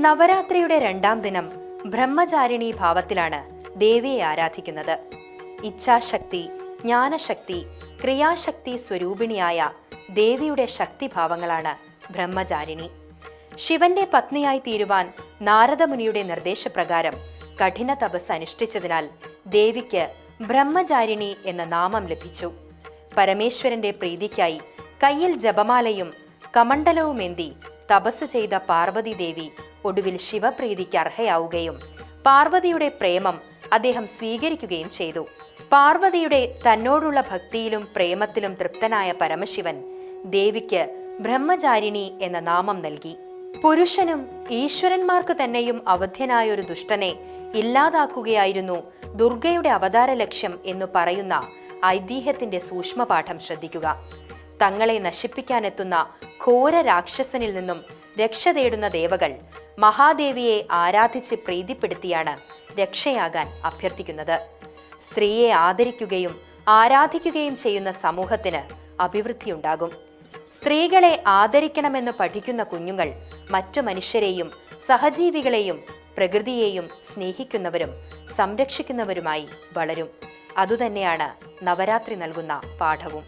നവരാത്രിയുടെ രണ്ടാം ദിനം ബ്രഹ്മചാരിണി ഭാവത്തിലാണ് ദേവിയെ ആരാധിക്കുന്നത്. ഇച്ഛാശക്തി, ജ്ഞാനശക്തി, ക്രിയാശക്തി സ്വരൂപിണിയായ ദേവിയുടെ ശക്തിഭാവങ്ങളാണ് ബ്രഹ്മചാരിണി. ശിവന്റെ പത്നിയായി തീരുവാൻ നാരദമുനിയുടെ നിർദ്ദേശപ്രകാരം കഠിന തപസ് അനുഷ്ഠിച്ചതിനാൽ ദേവിക്ക് ബ്രഹ്മചാരിണി എന്ന നാമം ലഭിച്ചു. പരമേശ്വരന്റെ പ്രീതിക്കായി കയ്യിൽ ജപമാലയും കമണ്ഡലവുമേന്തി തപസ്സു ചെയ്ത പാർവതി ദേവി ഒടുവിൽ ശിവപ്രീതിക്ക് അർഹയാവുകയും പാർവതിയുടെ പ്രേമം അദ്ദേഹം സ്വീകരിക്കുകയും ചെയ്തു. പാർവതിയുടെ തന്നോടുള്ള ഭക്തിയിലും പ്രേമത്തിലും തൃപ്തനായ പരമശിവൻ ദേവിക്ക് ബ്രഹ്മചാരിണി എന്ന നാമം നൽകി. പുരുഷനും ഈശ്വരന്മാർക്ക് തന്നെയും അവധ്യനായൊരു ദുഷ്ടനെ ഇല്ലാതാക്കുകയായിരുന്നു ദുർഗയുടെ അവതാര ലക്ഷ്യം എന്നു പറയുന്ന ഐതിഹ്യത്തിന്റെ സൂക്ഷ്മപാഠം ശ്രദ്ധിക്കുക. തങ്ങളെ നശിപ്പിക്കാനെത്തുന്ന ഘോര രാക്ഷസനിൽ നിന്നും രക്ഷ തേടുന്ന ദേവകൾ മഹാദേവിയെ ആരാധിച്ച് പ്രീതിപ്പെടുത്തിയാണ് രക്ഷയാകാൻ അഭ്യർത്ഥിക്കുന്നത്. സ്ത്രീയെ ആദരിക്കുകയും ആരാധിക്കുകയും ചെയ്യുന്ന സമൂഹത്തിന് അഭിവൃദ്ധിയുണ്ടാകും. സ്ത്രീകളെ ആദരിക്കണമെന്ന് പഠിക്കുന്ന കുഞ്ഞുങ്ങൾ മറ്റു മനുഷ്യരെയും സഹജീവികളെയും പ്രകൃതിയെയും സ്നേഹിക്കുന്നവരും സംരക്ഷിക്കുന്നവരുമായി വളരും. അതുതന്നെയാണ് നവരാത്രി നൽകുന്ന പാഠവും.